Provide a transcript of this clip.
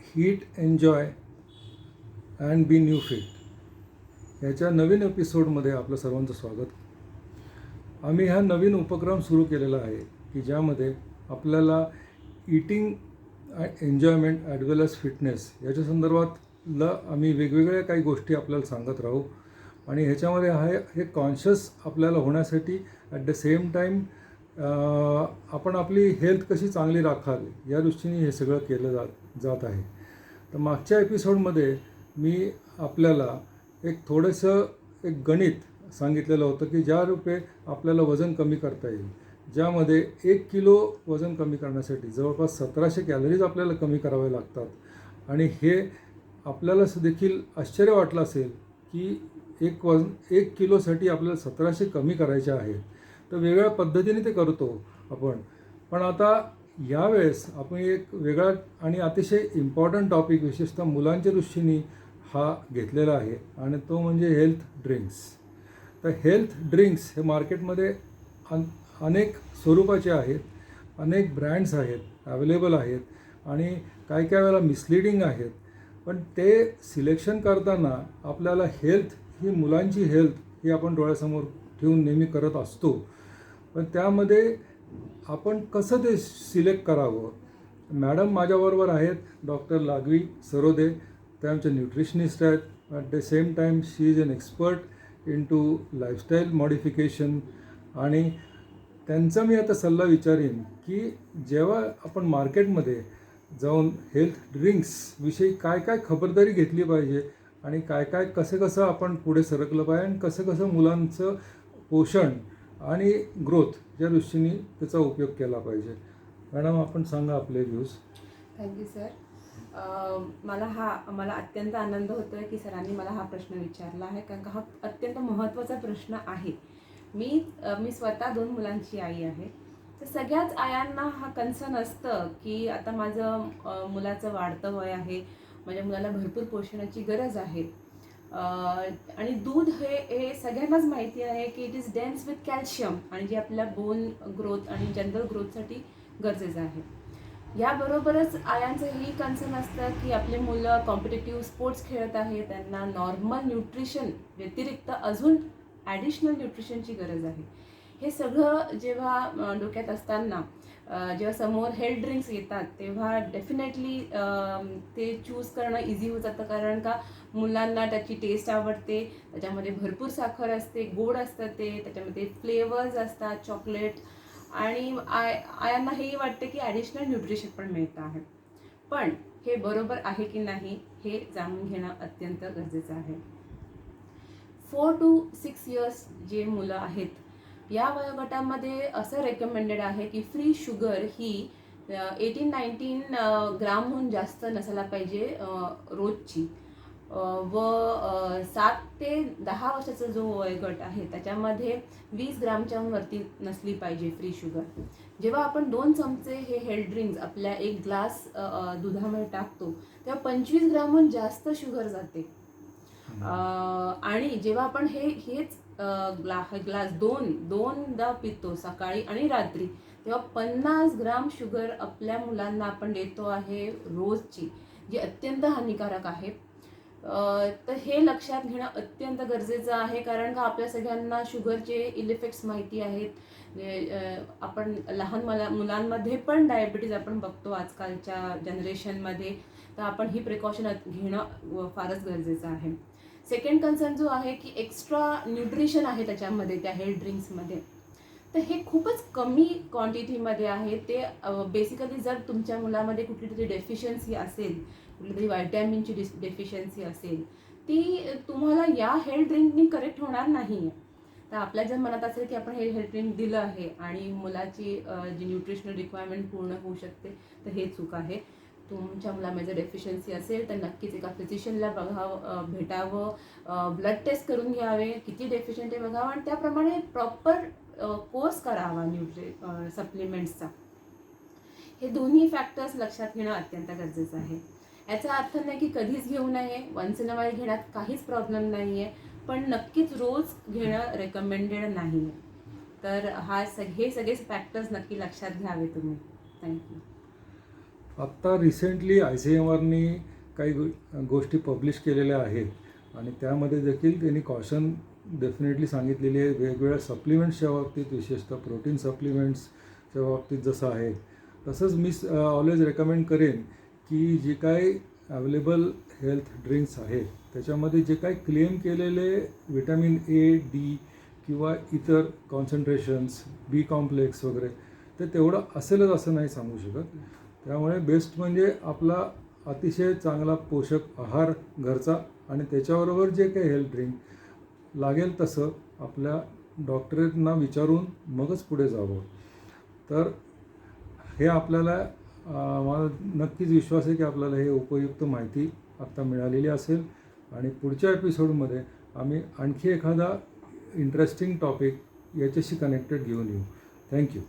Heat enjoy and be new fit याच्या नवीन एपिसोडमध्ये आपलं सर्वांचं स्वागत. आम्ही हा नवीन उपक्रम सुरू केलेला आहे की ज्यामध्ये आपल्याला ईटिंग एन्जॉयमेंट ॲज वेल ॲज फिटनेस याच्या संदर्भातला आम्ही वेगवेगळ्या काही गोष्टी आपल्याला सांगत राहू आणि ह्याच्यामध्ये हे कॉन्शियस आपल्याला होण्यासाठी ॲट द सेम टाईम आपण आपली हेल्थ कशी चांगली राखाल या दृष्टीने हे सगळं केलं जात आहे. तर मागच्या एपिसोडमध्ये मी आपल्याला थोडंसं एक गणित सांगितलेलं होतं की ज्या रूपे आपल्याला वजन कमी करता येईल, ज्यामध्ये 1 किलो वजन कमी करण्यासाठी जवळपास 1700 कॅलरीज आपल्याला कमी करावे लागतात. आणि हे आपल्याला देखील आश्चर्य वाटलं असेल की 1 किलोसाठी आपल्याला 1700 कमी करायचे आहेत. तर वेगळ्या पद्धतीने ते करतो आपण. पण आता यावेळेस आपण एक वेगळा आणि अतिशय इम्पॉर्टंट टॉपिक विशेषतः मुलांच्या दृष्टीने हा घेतलेला आहे आणि तो म्हणजे हेल्थ ड्रिंक्स. तर हेल्थ ड्रिंक्स हे मार्केटमध्ये अनेक स्वरूपाचे आहेत, अनेक ब्रँड्स आहेत, अवेलेबल आहेत आणि काही वेळेला मिसलिडिंग आहेत. पण ते सिलेक्शन करताना आपल्याला हेल्थ ही मुलांची हेल्थ ही आपण डोळ्यासमोर ठेवून नेहमी करत असतो. पण त्यामध्ये आपण कसं ते सिलेक्ट करावं. मॅडम माझ्याबरोबर आहेत, डॉक्टर लागवी सरोदे. त्या आमच्या न्यूट्रिशनिस्ट आहेत. At the same time she is an expert in to lifestyle modification. आणि त्यांचा मी आता सल्ला विचारीन की जेव्हा आपण मार्केटमध्ये जाऊन हेल्थ ड्रिंक्सविषयी काय खबरदारी घेतली पाहिजे आणि कसं आपण पुढे सरकलं पाहिजे आणि कसं मुलांचं पोषण आणि ग्रोथ या दृष्टीने त्याचा उपयोग केला पाहिजे. मॅडम आपण सांगा आपले व्ह्यूज. Thank you sir. मला अत्यंत आनंद होतो आहे की सरांनी मला हा प्रश्न विचारला आहे, कारण का हा अत्यंत महत्त्वाचा प्रश्न आहे. मी स्वतः 2 मुलांची आई आहे. तर सगळ्याच आयांना हा कन्सर्न असतं की आता माझं मुलाचं वाढतं वय आहे, माझ्या मुलाला भरपूर पोषणाची गरज आहे. आणि दूध हे सगळ्यांनाच माहिती आहे की it is dense with calcium आणि जे आपल्या बोन ग्रोथ आणि जनरल ग्रोथसाठी गरजेचं आहे. याबरोबरच आयांचं हेही कन्सर्न असतं की आपले मुलं कॉम्पिटेटिव्ह स्पोर्ट्स खेळत आहे, त्यांना नॉर्मल न्यूट्रिशन व्यतिरिक्त अजून ॲडिशनल न्यूट्रिशनची गरज आहे. हे सगळं जेव्हा डोक्यात असताना जेव्हा समोर हेल्थ ड्रिंक्स येतात तेव्हा डेफिनेटली ते चूज करणं इझी होत जातं, कारण का मुलांना त्याची टेस्ट आवडते, त्याच्यामध्ये भरपूर साखर असते, गोड असतं ते, त्याच्यामध्ये फ्लेवर्स असतात, चॉकलेट, आणि आयांना हेही वाटते की ॲडिशनल न्यूट्रिशन पण मिळतं आहे. पण हे बरोबर आहे की नाही हे जाणून घेणं अत्यंत गरजेचं आहे. 4 to 6 इयर्स जे मुलं आहेत या वयोगटामध्ये असं रेकमेंडेड आहे की फ्री शुगर ही 18-19 ग्रामहून जास्त नसायला पाहिजे रोजची. व 7 ते 10 वर्षाचा जो वयोगट आहे त्याच्यामध्ये 20 ग्रामच्या वरती नसली पाहिजे फ्री शुगर. जेव्हा आपण 2 चमचे हे हेल्थ ड्रिंक्स आपल्या 1 ग्लास दुधामध्ये टाकतो तेव्हा 25 ग्रामहून जास्त शुगर जाते. आणि जेव्हा आपण हेच ग्लास दोनदा पितो सकाळी आणि रात्री, तेव्हा 50 ग्राम शुगर आपल्या मुलांना आपण देतो आहे रोजची, जी अत्यंत हानिकारक आहे. तर हे लक्षात घेणं अत्यंत गरजेचं आहे, कारण का आपल्या सगळ्यांना शुगरचे इल इफेक्ट्स माहिती आहेत. आपण लहान मुलांमध्ये पण डायबिटीज आपण बघतो आजकालच्या जनरेशनमध्ये. तर आपण ही प्रिकॉशन घेणं फारच गरजेचं आहे. सेकंड कन्सर्न जो आहे की एक्स्ट्रा न्यूट्रिशन आहे त्याच्यामध्ये त्या हेल्थ ड्रिंक्समध्ये, तर हे खूपच कमी क्वांटिटीमध्ये आहे. ते बेसिकली जर तुमच्या मुलामध्ये कुठली तरी डेफिशियन्सी असेल, कुठली तरी व्हायटॅमिनची डेफिशियन्सी असेल, ती तुम्हाला या हेल्थ ड्रिंकनी करेक्ट होणार नाही आहे. तर आपल्या जर मनात असेल की आपण हे हेल्थ ड्रिंक दिलं आहे आणि मुलाची जी न्यूट्रिशनल रिक्वायरमेंट पूर्ण होऊ शकते, तर हे चूक आहे. तुमच्या मुलामध्ये जर डेफिशियन्सी असेल तर नक्कीच एका फिजिशियनला भेटावं, ब्लड टेस्ट करून घ्यावे, किती डेफिशियंट आहे बघावं आणि त्याप्रमाणे प्रॉपर कोर्स करावा सप्लिमेंट्सचा. हे दोन्ही फॅक्टर्स लक्षात घेणं अत्यंत गरजेचं आहे. याचा अर्थ नाही की कधीच घेऊ नये, वन्स इन अ वाईल घेण्यात काहीच प्रॉब्लेम नाही आहे, पण नक्कीच रोज घेणं रेकमेंडेड नाही आहे. तर हे सगळेच फॅक्टर्स नक्की लक्षात घ्यावे तुम्ही. थँक्यू. आत्ता रिसेंटली ICMRनी काही गोष्टी पब्लिश केलेल्या आहेत आणि त्यामध्ये देखील त्यांनी कॉशन डेफिनेटली सांगितलेली आहे. वेगवेगळ्या सप्लिमेंट्सच्या बाबतीत, विशेषतः प्रोटीन सप्लिमेंट्सच्या बाबतीत जसं आहे तसंच मी ऑलवेज रेकमेंड करेन की जे काही अवेलेबल हेल्थ ड्रिंक्स आहेत त्याच्यामध्ये जे काही क्लेम केलेले विटॅमिन A, D किंवा इतर कॉन्सन्ट्रेशन्स, B कॉम्प्लेक्स वगैरे ते तेवढं असेलच असं नाही सांगू शकत. त्यामुळे बेस्ट म्हणजे आपला अतिशय चांगला पोषक आहार घरचा आणि त्याच्याबरोबर जे काही हेल्थ ड्रिंक लागेल तसं आपल्या डॉक्टरांना विचारून मगच पुढे जावं. तर हे आपल्याला मला नक्कीच विश्वास आहे की आपल्याला हे उपयुक्त माहिती आत्ता मिळालेली असेल आणि पुढच्या एपिसोडमध्ये आम्ही आणखी एखादा इंटरेस्टिंग टॉपिक याच्याशी कनेक्टेड घेऊन येऊ. थँक्यू.